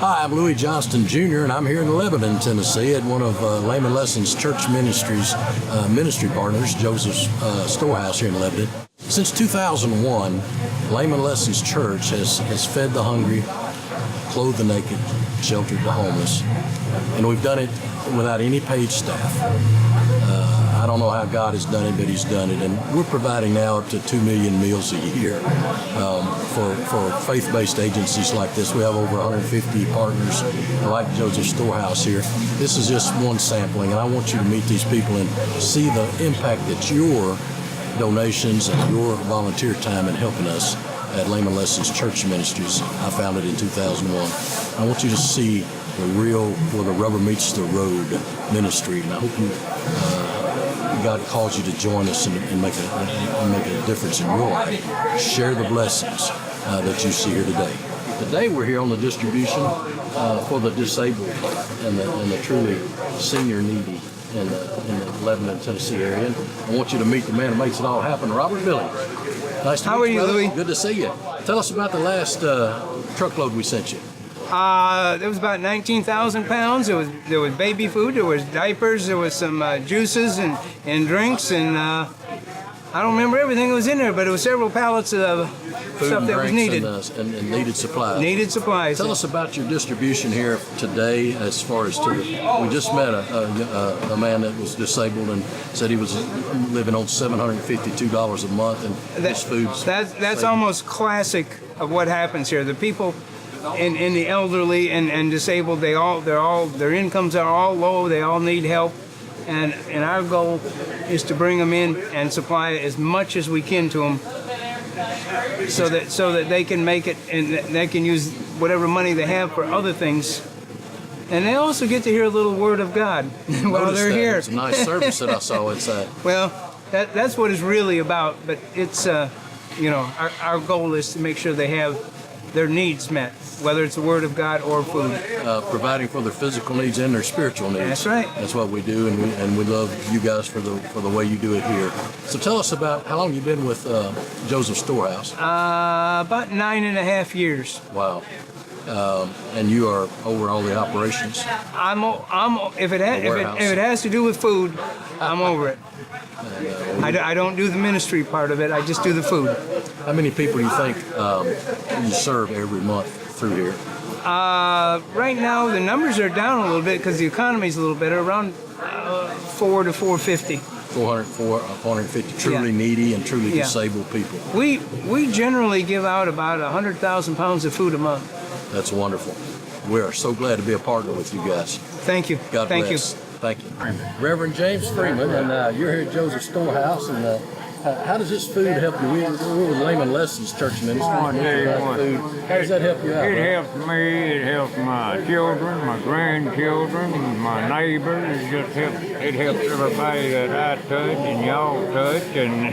Hi, I'm Louis Johnston Jr., and I'm here in Lebanon, Tennessee, at one of Layman Lesson's church ministries ministry partners, Joseph's Storehouse here in Lebanon. Since 2001, Layman Lesson's church has fed the hungry, clothed the naked, sheltered the homeless, and we've done it without any paid staff. I don't know how God has done it, but He's done it, and we're providing now up to 2 million meals a year for faith-based agencies like this. We have over 150 partners like Joseph's Storehouse here. This is just one sampling, and I want you to meet these people and see the impact that your donations and your volunteer time in helping us at Layman Lesson's Church Ministries. I founded in 2001. I want you to see the real, where the rubber meets the road ministry, and I hope God calls you to join us and make a difference in your life. Share the blessings that you see here today. Today we're here on the distribution for the disabled and the truly senior needy in the Lebanon, Tennessee area. And I want you to meet the man who makes it all happen, Robert Billy. Nice to meet you. How are you, Louis? Good to see you. Tell us about the last truckload we sent you. There was about 19,000 pounds. There was baby food, there was diapers, there was some juices and drinks, and I don't remember everything that was in there, but it was several pallets of Food stuff and that was needed. And needed supplies. Needed supplies. Tell us about your distribution here today, as far as we just met a man that was disabled and said he was living on $752 a month, and his food's that's almost classic of what happens here. The people in the elderly and disabled, their incomes are all low. They all need help, and our goal is to bring them in and supply as much as we can to them, so that they can make it and they can use whatever money they have for other things. And they also get to hear a little word of God while they're here. It's a nice service that I saw inside. Well, that's what it's really about. But it's our goal is to make sure they have their needs met, whether it's the Word of God or food. Providing for their physical needs and their spiritual needs. That's right. That's what we do, and we love you guys for the way you do it here. So tell us about how long you've been with Joseph's Storehouse. About 9.5 years. Wow. And you are over all the operations. If it has to do with food, I'm over it. I don't do the ministry part of it. I just do the food. How many people do you think you serve every month through here? Right now, the numbers are down a little bit because the economy's a little better. Around 4 to 450. 450 truly needy and truly disabled people. We generally give out about 100,000 pounds of food a month. That's wonderful. We are so glad to be a partner with you guys. Thank you. God bless. Thank you. Reverend James Freeman, and you're here at Joseph's Storehouse, and how does this food help you? We're with Layman Lesson's church ministry. How does that help you out? It helps me. It helps my children, my grandchildren, my neighbors. It helps everybody that I touch and y'all touch, and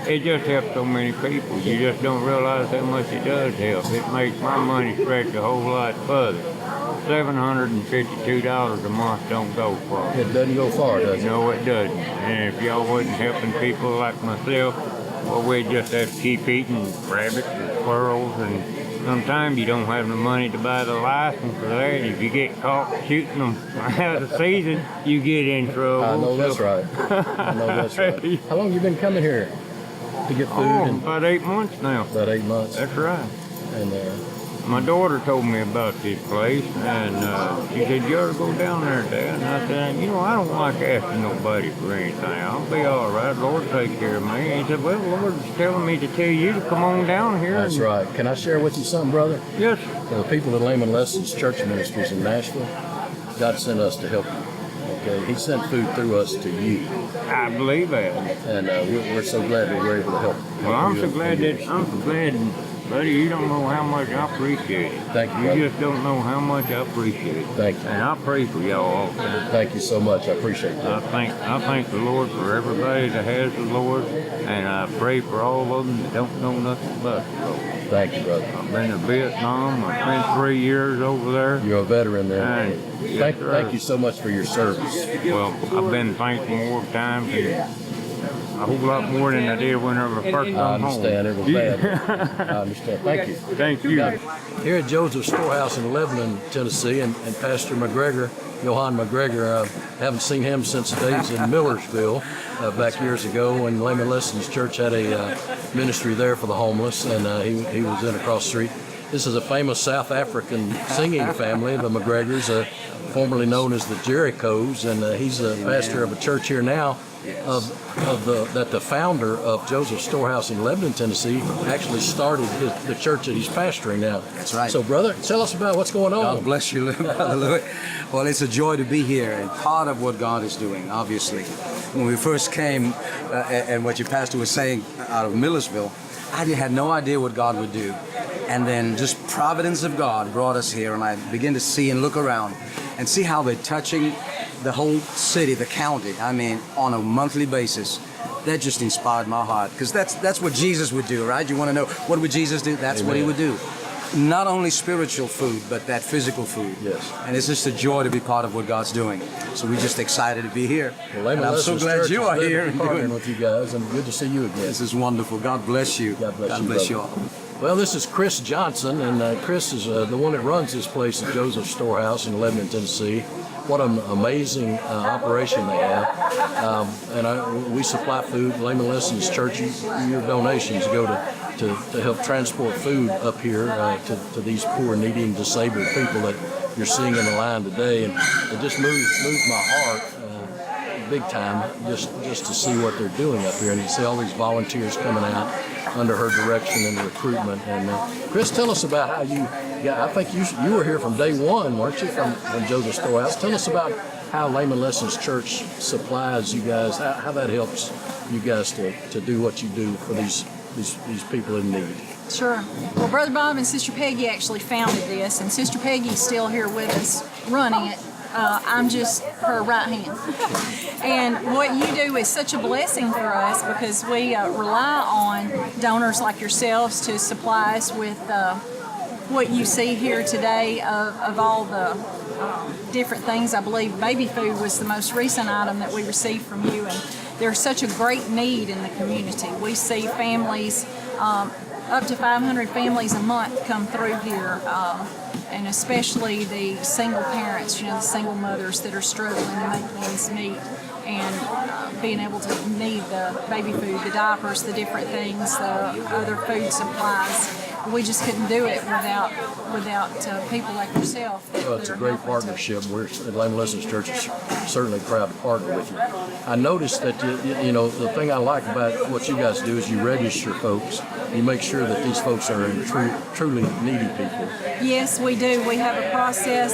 it just helps so many people. You just don't realize how much it does help. It makes my money stretch a whole lot further. $752 a month don't go far. It doesn't go far, does it? No, it doesn't. And if y'all wasn't helping people like myself, well, we'd just have to keep eating rabbits and squirrels, and sometimes you don't have the money to buy the license for that. If you get caught shooting them out of season, you get in trouble. I know that's right. I know that's right. How long have you been coming here to get food? About 8 months now. About 8 months. That's right. And my daughter told me about this place, and she said, "You ought to go down there, Dad." And I said, I don't like asking nobody for anything. I'll be all right. Lord take care of me. And he said, "Well, the Lord's telling me to tell you to come on down here." That's right. Can I share with you something, brother? Yes. For the people at Layman Lesson's Church Ministries in Nashville, God sent us to help you. Okay, He sent food through us to you. I believe that. And we're so glad that we're able to help. Well, I'm so glad, buddy, you don't know how much I appreciate it. Thank you. You brother. just don't know how much I appreciate it. Thank you. And I pray for y'all all the time. Thank you so much. I appreciate that. I thank the Lord for everybody that has the Lord, and I pray for all of them that don't know nothing about the Lord. Thank you, brother. I've been to Vietnam. I spent 3 years over there. You're a veteran there. And Thank you so much for your service. Well, I've been thankful more times than whole lot more than I did whenever I first I come home. understand. It was bad. I understand. Thank you. Thank you. Here at Joseph Storehouse in Lebanon, Tennessee, and Pastor McGregor, Johann McGregor, haven't seen him since the days in Millersville back years ago when Layman Lesson's church had a ministry there for the homeless, and he was in across the street. This is a famous South African singing family, the McGregors, formerly known as the Jerichos, and he's a pastor of a church here now that the founder of Joseph Storehouse in Lebanon, Tennessee, actually started the church that he's pastoring now. That's right. So, brother, tell us about what's going on. God bless you, Brother Louis. Well, it's a joy to be here and part of what God is doing, obviously. When we first came, and what your pastor was saying out of Millersville, I had no idea what God would do. And then just providence of God brought us here, and I began to see and look around and see how they're touching the whole city, the county, I mean, on a monthly basis. That just inspired my heart, because that's what Jesus would do, right? You want to know, what would Jesus do? That's Amen. What he would do. Not only spiritual food, but that physical food. Yes. And it's just a joy to be part of what God's doing. So we're just excited to be here. Well, And I'm so glad you are here and partnering doing. with you guys, and good to see you again. This is wonderful. God bless you. God bless you, bless brother. you all. Well, this is Chris Johnson, and Chris is the one that runs this place at Joseph Storehouse in Lebanon, Tennessee. What an amazing operation they have. We supply food. Layman Lesson's church, your donations go to help transport food up here to these poor, needy, and disabled people that you're seeing in the line today. And it just moved my heart big time just to see what they're doing up here. And you see all these volunteers coming out under her direction and recruitment. And Chris, tell us about how I think you were here from day one, weren't you, from Joseph Storehouse? Tell us about how Layman Lesson's church supplies you guys, how that helps you guys to do what you do for these people in need. Sure. Well, Brother Bob and Sister Peggy actually founded this, and Sister Peggy's still here with us running it. I'm just her right hand. And what you do is such a blessing for us, because we rely on donors like yourselves to supply us with what you see here today of all the different things. I believe baby food was the most recent item that we received from you, and there's such a great need in the community. We see families, up to 500 families a month come through here, and especially the single parents, the single mothers that are struggling to make ends meet, and being able to need the baby food, the diapers, the different things, the other food supplies. We just couldn't do it without people like yourself. Well, it's a great partnership. We're at Layman Lesson's Church is certainly proud to partner with you. I noticed that the thing I like about what you guys do is you register folks. You make sure that these folks are truly needy people. Yes, we do. We have a process.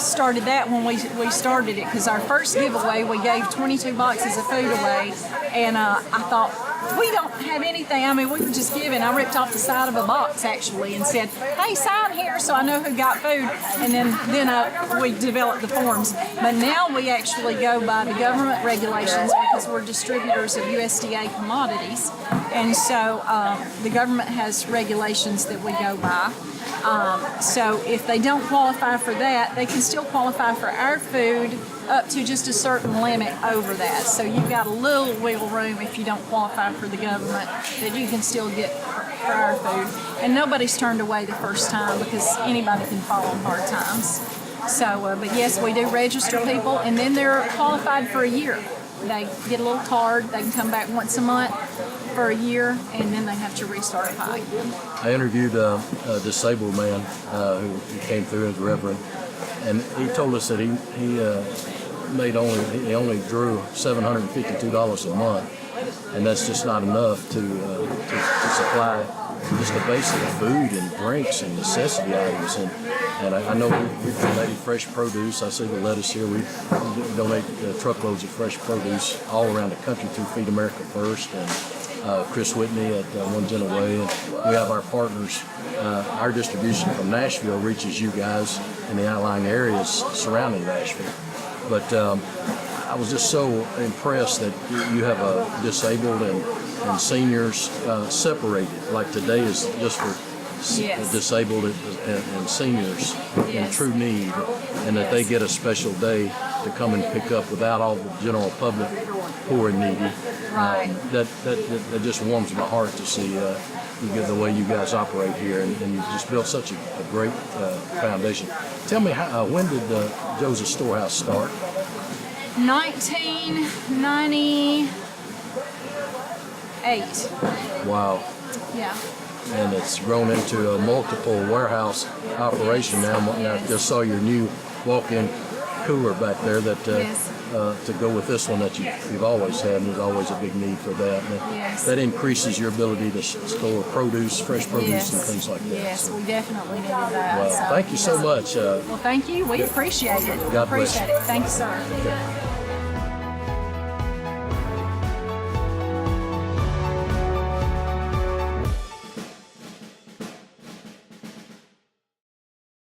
Started that when we started it, because our first giveaway we gave 22 boxes of food away, and I thought, we don't have anything. I mean, we were just giving. I ripped off the side of a box actually and said, "Hey, sign here so I know who got food." And then we developed the forms. But now we actually go by the government regulations, because we're distributors of USDA commodities, and so the government has regulations that we go by. So if they don't qualify for that, they can still qualify for our food up to just a certain limit over that. So you've got a little wiggle room if you don't qualify for the government, that you can still get for our food. And nobody's turned away the first time, because anybody can fall on hard times. So, but yes, we do register people, and then they're qualified for a year. They get a little card, they can come back once a month for a year, and then they have to restart pie. I interviewed a disabled man who came through as a reverend, and he told us that he only drew $752 a month, and that's just not enough to supply just the basic food and drinks and necessity items. And I know we've donated fresh produce. I see the lettuce here. We donate truckloads of fresh produce all around the country through Feed America First and Chris Whitney at One Gentle Way. And we have our partners. Our distribution from Nashville reaches you guys in the outlying areas surrounding Nashville. But I was just so impressed that you have a disabled and seniors separated. Like today is just for Yes. disabled and seniors in Yes. true need, and that they get a special day to come and pick up without all the general public poor and needy. Right. That just warms my heart to see the way you guys operate here, and you've just built such a great foundation. Tell me, when did the Joseph Storehouse start? 1998. Wow. Yeah. And it's grown into a multiple warehouse operation now. Now, I just saw your new walk-in cooler back there that Yes. to go with this one that you've always had, and there's always a big need for that. And Yes. that increases your ability to store produce, fresh produce, and things like that. Yes, So, we definitely needed that. well, So, thank you so yes. much. Well, thank you. We appreciate it. God bless appreciate you. it. Thank you, sir.